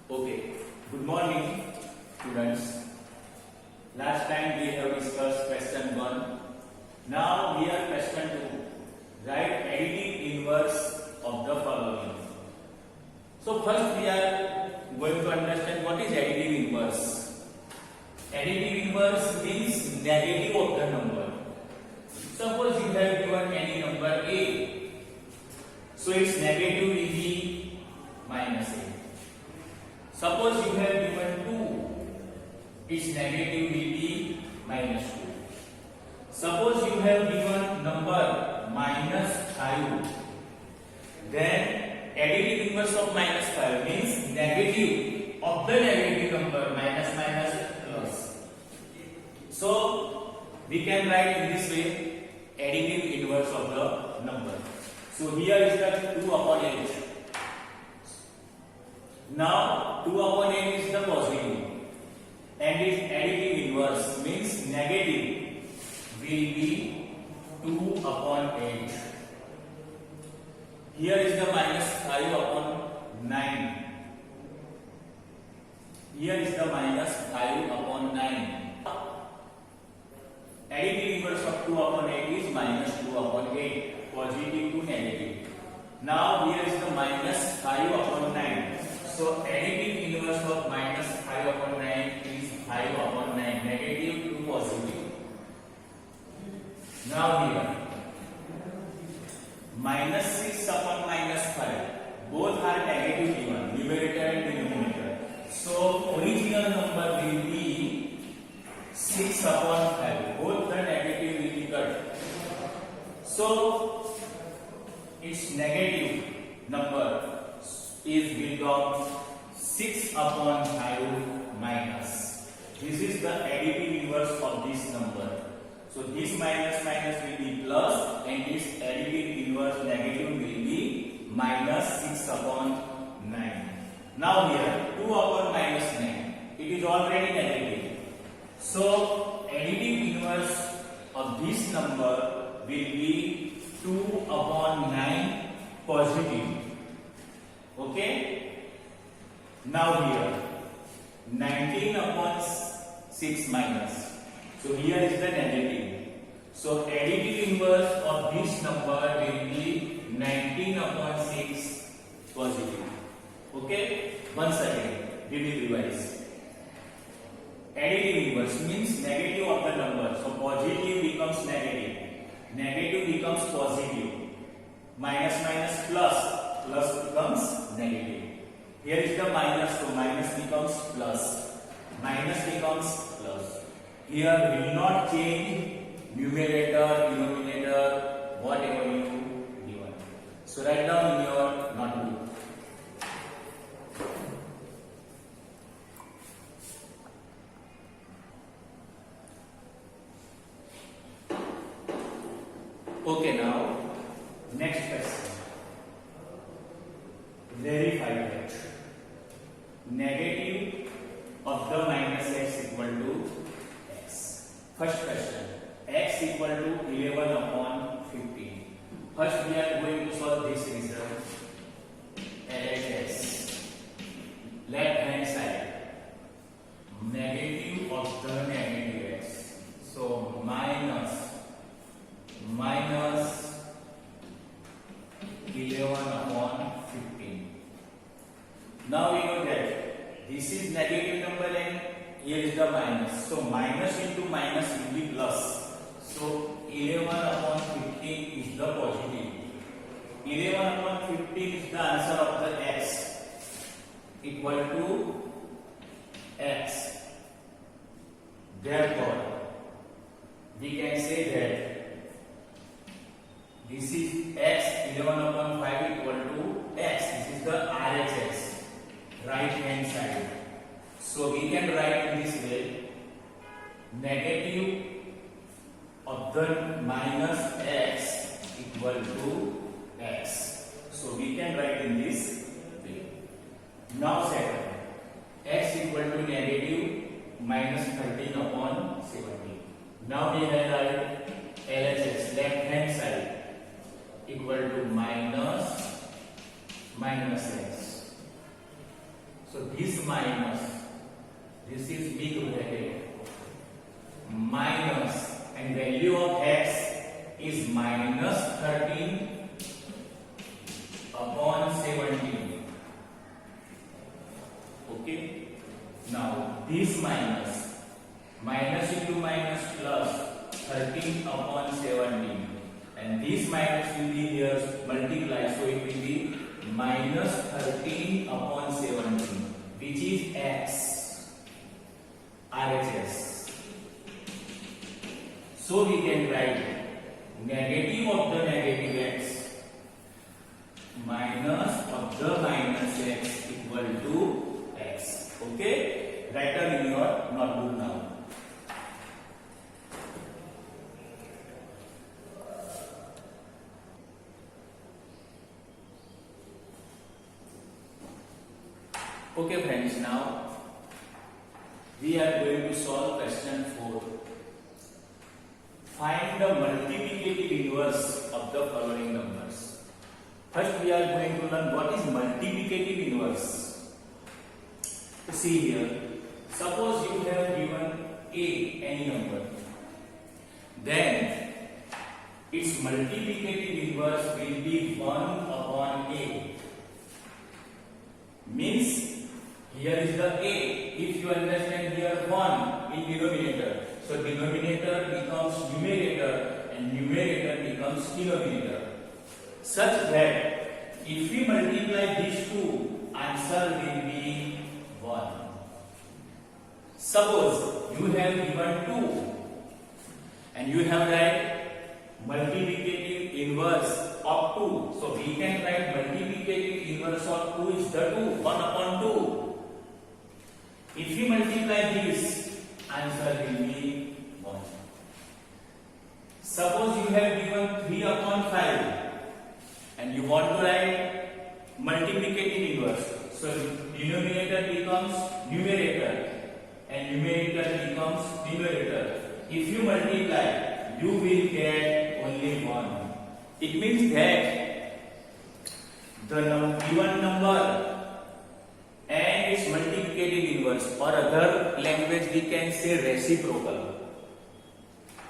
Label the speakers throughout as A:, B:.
A: Okay, good morning, students. Last time we have discussed question 1. Now we are question 2. Write additive inverse of the following. So first we are going to understand what is additive inverse. Additive inverse means negative of the number. Suppose you have given any number a, so its negative will be minus a. Suppose you have given 2, its negative will be minus 2. Suppose you have given number minus 5, then additive inverse of minus 5 means negative of the negative number, minus minus plus. So we can write in this way additive inverse of the number. So here is the 2 upon 8. Now 2 upon 8 is the positive, and its additive inverse means negative will be 2 upon 8. Here is the minus 5 upon 9. Here is the minus 5 upon 9. Additive inverse of 2 upon 8 is minus 2 upon 8, positive to negative. Now here is the minus 5 upon 9. So additive inverse of minus 5 upon 9 is 5 upon 9, negative to positive. Now here, minus 6 upon minus 5, both are negative given, numerator and denominator. So original number will be 6 upon 5, both the negative will be cut. So its negative number is become 6 upon 5 minus. This is the additive inverse of this number. So this minus minus will be plus, and this additive inverse negative will be minus 6 upon 9. Now here 2 upon minus 9, it is already negative. So additive inverse of this number will be 2 upon 9 positive. Okay. Now here 19 upon 6 minus. So here is the negative. So additive inverse of this number will be 19 upon 6 positive. Okay. Once again we will revise. Additive inverse means negative of the number. So positive becomes negative. Negative becomes positive. Minus minus plus. Plus becomes negative. Here is the minus, so minus becomes plus. Minus becomes plus. Here will not change numerator, denominator, whatever you given. So write down in your notebook. Okay, now next question. Verify that negative of the minus x equal to x. First question, x equal to 11 upon 15. First we are going to solve this result. LHS, left hand side, negative of the negative x. So minus 11 upon 15. Now we know that this is negative number and here is the minus. So minus into minus will be plus. So 11 upon 15 is the positive. 11 upon 15 is the answer of the x, equal to x. Therefore, we can say that this is x, 11 upon 5 equal to x. This is the RHS, right hand side. So we can write in this way, negative of the minus x equal to x. So we can write in this way. Now second, x equal to negative minus 13 upon 17. Now we have write LHS, left hand side, equal to minus x. So this minus, this is big bracket, minus, and value of x is minus 13 upon 17. Okay. Now this minus, minus into minus plus 13 upon 17, and this minus will be here multiply, so it will be minus 13 upon 17, which is x, RHS. So we can write negative of the negative x minus of the minus x equal to x. Okay, write down in your notebook now. Okay friends, now we are going to solve question 4. Find the multiplicative inverse of the following numbers. First we are going to learn what is multiplicative inverse. See here, suppose you have given a any number, then its multiplicative inverse will be 1 upon a. Means here is the a. If you understand here 1 in denominator, so denominator becomes numerator and numerator becomes denominator. Such that if we multiply these two, answer will be 1. Suppose you have given 2 and you have write multiplicative inverse of 2. So we can write multiplicative inverse of 2 is the 2, 1 upon 2. If we multiply this, answer will be 1. Suppose you have given 3 upon 5 and you want to write multiplicative inverse. So denominator becomes numerator and numerator becomes numerator. If you multiply, you will get only 1. It means that the given number and its multiplicative inverse, or other language we can say reciprocal.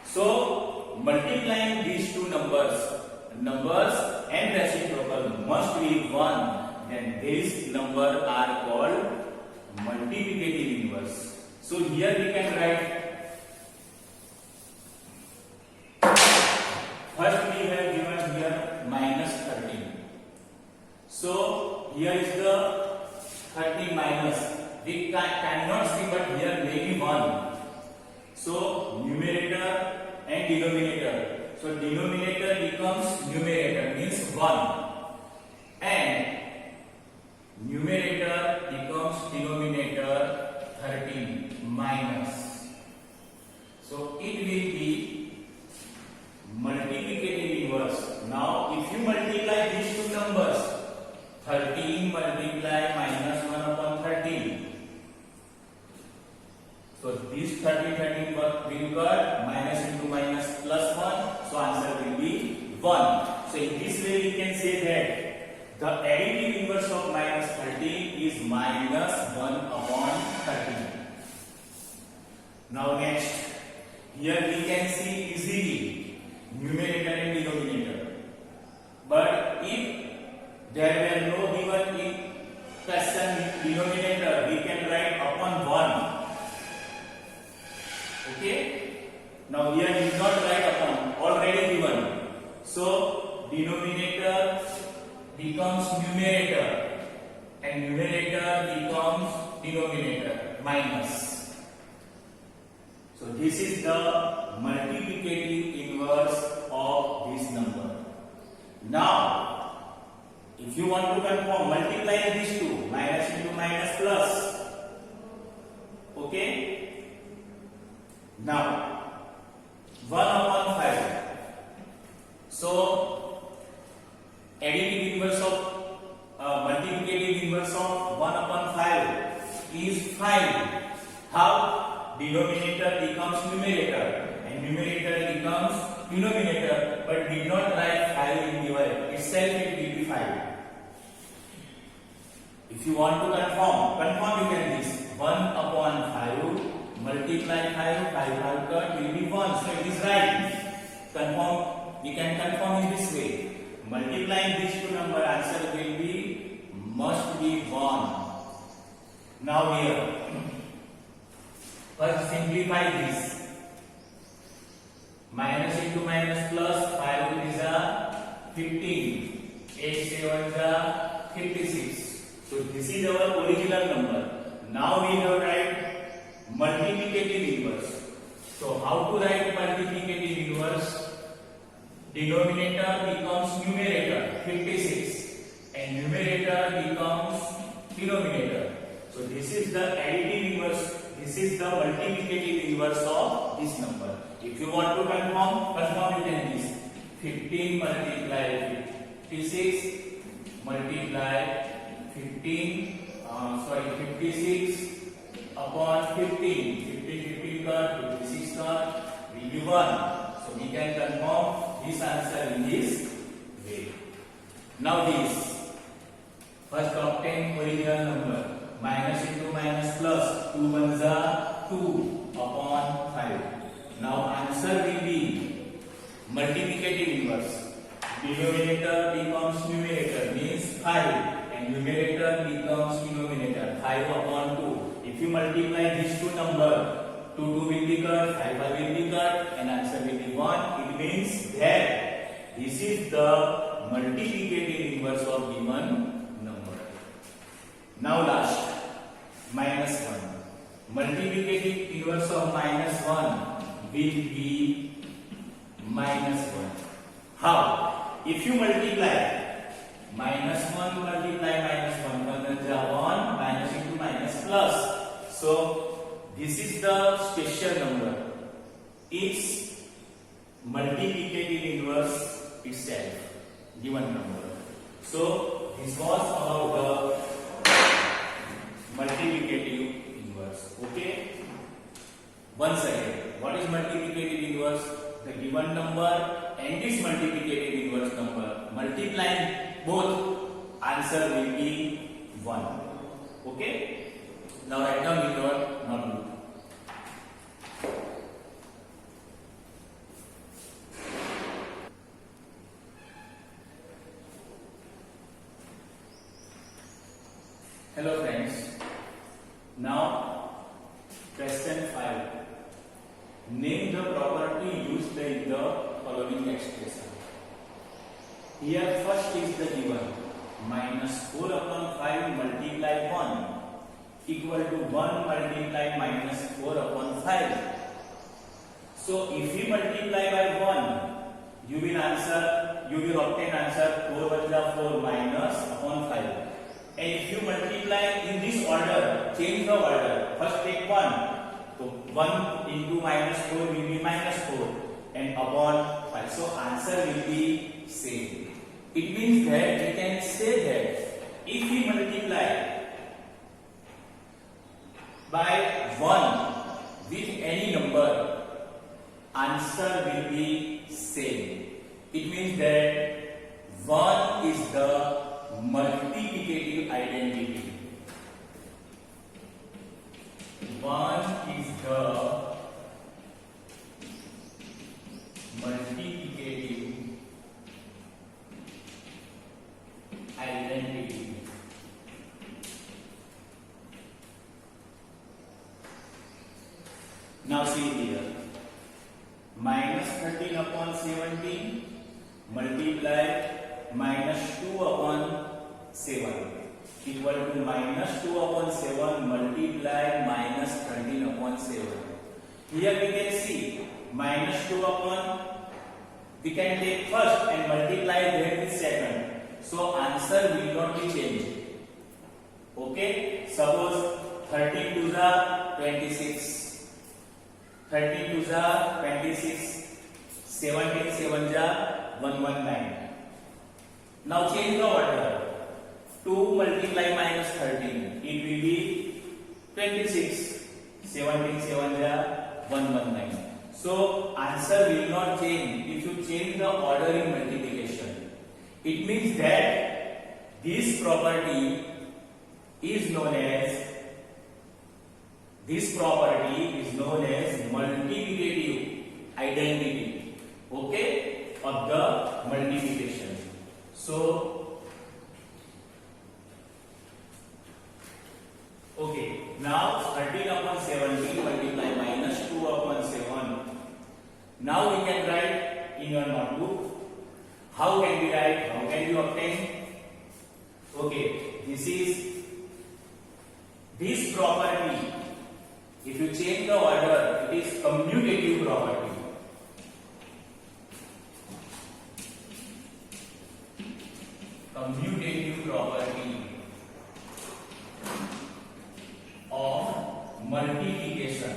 A: So multiplying these two numbers and reciprocal must be 1, then these numbers are called multiplicative inverse. So here we can write, first we have given here minus 13. So here is the 13 minus. We cannot see, but here maybe 1. So numerator and denominator. So denominator becomes numerator, means 1. And numerator becomes denominator 13 minus. So it will be multiplicative inverse. Now if you multiply these two numbers, 13 multiply minus 1 upon 13. So this 13 will got minus into minus plus 1. So answer will be 1. So in this way we can say that the additive inverse of minus 13 is minus 1 upon 13. Now next, here we can see easily numerator and denominator. But if there were no given in question denominator, we can write upon 1. Okay? Now here we did not write upon, already given. So denominator becomes numerator and numerator becomes denominator minus. So this is the multiplicative inverse of this number. Now if you want to confirm, multiply these two, minus into minus plus. Okay? Now 1 upon 5. So additive inverse of multiplicative inverse of 1 upon 5 is 5. How? Denominator becomes numerator and numerator becomes denominator, but did not write 5 in the itself, it will be 5. If you want to confirm you can this 1 upon 5 multiply 5, 5 cut will be 1. So it is right. Confirm, we can confirm in this way. Multiplying these two number, answer will be must be 1. Now here, first simplify this. Minus into minus plus, 5 is a 15, 8 7 is a 56. So this is our original number. Now we have write multiplicative inverse. So how to write multiplicative inverse? Denominator becomes numerator 56 and numerator becomes denominator. So this is the additive inverse. This is the multiplicative inverse of this number. If you want to confirm you can this 15 multiply 56 multiply 56 upon 15 cut 56 cut will be 1. So we can confirm this answer in this way. Now this first obtain original number. Minus into minus plus 2 ones are 2 upon 5. Now answer will be multiplicative inverse. Denominator becomes numerator means 5 and numerator becomes denominator 5 upon 2. If you multiply these two numbers, 2 will be cut, 5 will be cut and answer will be 1. It means that this is the multiplicative inverse of given number. Now last, minus 1. Multiplicative inverse of minus 1 will be minus 1. How? If you multiply minus 1 multiply minus 1, 1 minus into minus plus. So this is the special number. Its multiplicative inverse itself, given number. So this was about the multiplicative inverse. Okay. Once again, what is multiplicative inverse? The given number and this multiplicative inverse number multiplying both, answer will be 1. Okay. Now write down in your notebook. Hello friends. Now question 5. Name the property used in the following expression. Here first is the given minus 4 upon 5 multiply 1 equal to 1 multiply minus 4 upon 5. So if we multiply by 1, you will obtain answer 4 1 4 minus upon 5. And if you multiply in this order, change the order. First take 1. So 1 into minus 4 will be minus 4 and upon 5. So answer will be same. It means that we can say that if we multiply by 1 with any number, answer will be same. It means that 1 is the multiplicative identity. 1 is the multiplicative identity. Now see here, minus 13 upon 17 multiply minus 2 upon 7 equal to minus 2 upon 7 multiply minus 13 upon 7. Here we can see minus 2 upon, we can take first and multiply that with second. So answer will not be changed. Okay, suppose 13 to the 26. 13 to the 26, 17 7 ja 119. Now change the order. 2 multiply minus 13, it will be 26. 17 7 ja 119. So answer will not change if you change the order in multiplication. It means that this property is known as, this property is known as multiplicative identity, okay, of the multiplication. So, okay, now 13 upon 17 multiply minus 2 upon 7. Now we can write in your notebook. How can we write? How can you obtain? Okay, this property, if you change the order, it is commutative property. Commutative property of multiplication.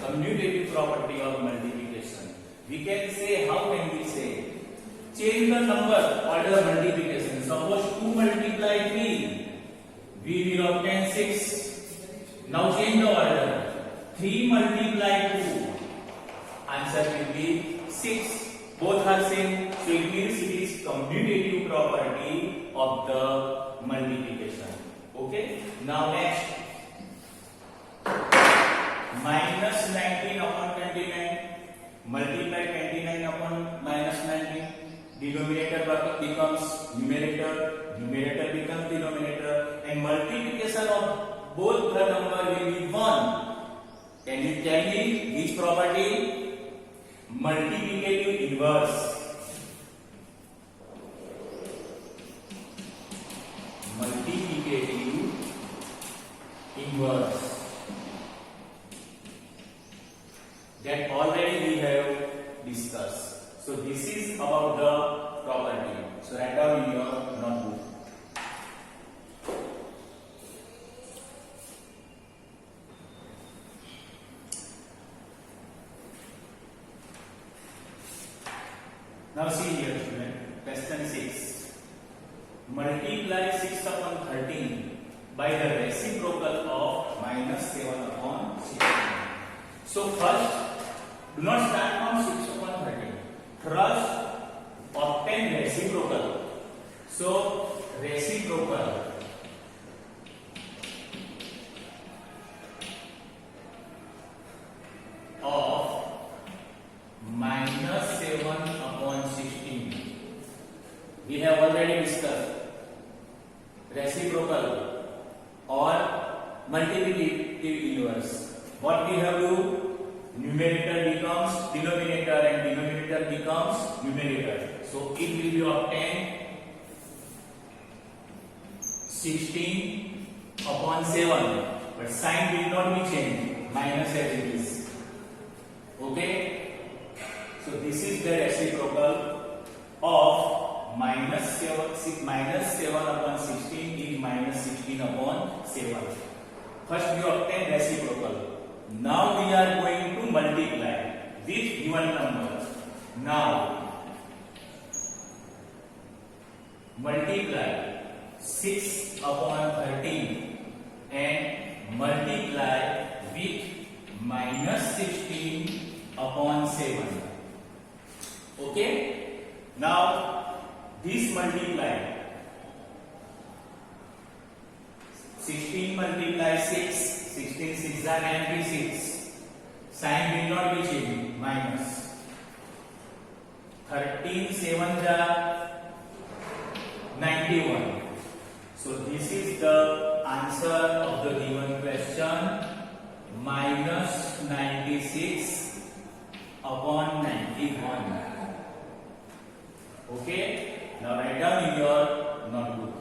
A: Commutative property of multiplication. We can say, how can we say? Change the number, order multiplication. Suppose 2 multiply 3, we will obtain 6. Now change the order. 3 multiply 2, answer will be 6. Both are same, so it means it is commutative property of the multiplication. Okay. Now next, minus 19 upon 29. Multiply 29 upon minus 19. Denominator becomes numerator, numerator becomes denominator, and multiplication of both the number will be 1. Can you tell me which property? Multiplicative inverse. Multiplicative inverse. That already we have discussed. So this is about the property. So write down in your notebook. Now see here, student. Question 6. Multiply 6 upon 13 by the reciprocal of minus 7 upon 16. So first, do not start from 6 upon 13. First, obtain reciprocal. So reciprocal of minus 7 upon 16. We have already discussed reciprocal or multiplicative inverse. What we have to do? Numerator becomes denominator and denominator becomes numerator. So it will be obtained 16 upon 7, but sign will not be changed, minus as it is. Okay? So this is the reciprocal of minus 7 upon 16 is minus 16 upon 7. First we obtain reciprocal. Now we are going to multiply with given number. Now multiply 6 upon 13 and multiply with minus 16 upon 7. Okay? Now this multiply 16 multiply 6. 16 6 are 96. Sign will not be changed. Minus 13 7 are 91. So this is the answer of the given question. Minus 96 upon 91. Okay. Now write down in your notebook.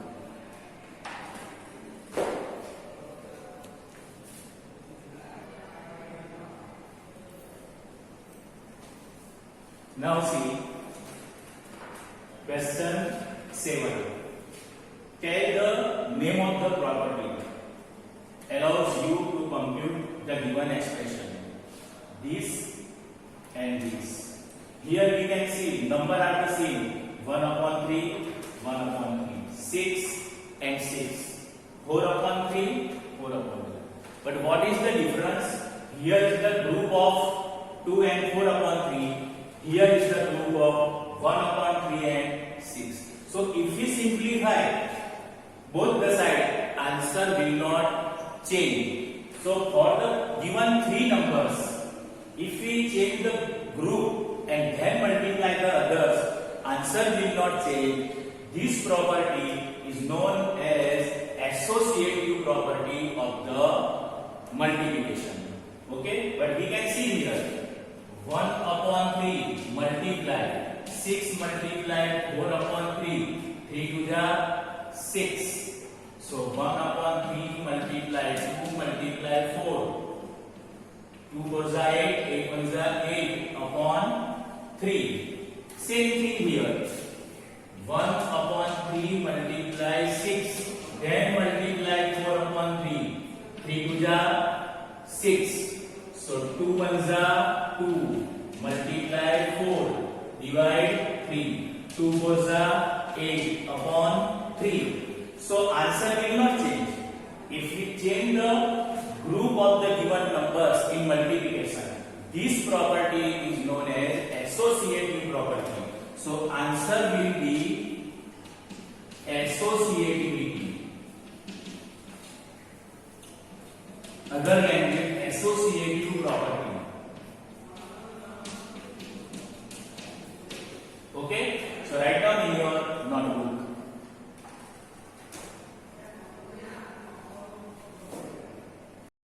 A: Now see question 7. Tell the name of the property allows you to compute the given expression. This and this. Here we can see number are the same. 1 upon 3, 1 upon 3. 6 and 6. 4 upon 3, 4 upon 3. But what is the difference? Here is the group of 2 and 4 upon 3. Here is the group of 1 upon 3 and 6. So if we simplify both the side, answer will not change. So for the given three numbers, if we change the group and then multiply the others, answer will not change. This property is known as associative property of the multiplication. Okay, but we can see here 1 upon 3 multiply 6 multiply 4 upon 3, 3 to the 6. So 1 upon 3 multiply 2 multiply 4, 2 4 is 8, 8 1 is 8 upon 3. Same thing here. 1 upon 3 multiply 6, then multiply 4 upon 3, 3 to the 6. So 2 1 is 2, multiply 4, divide 3, 2 4 is 8 upon 3. So answer will not change. If we change the group of the given numbers in multiplication, this property is known as associative property. So answer will be associativity. Other than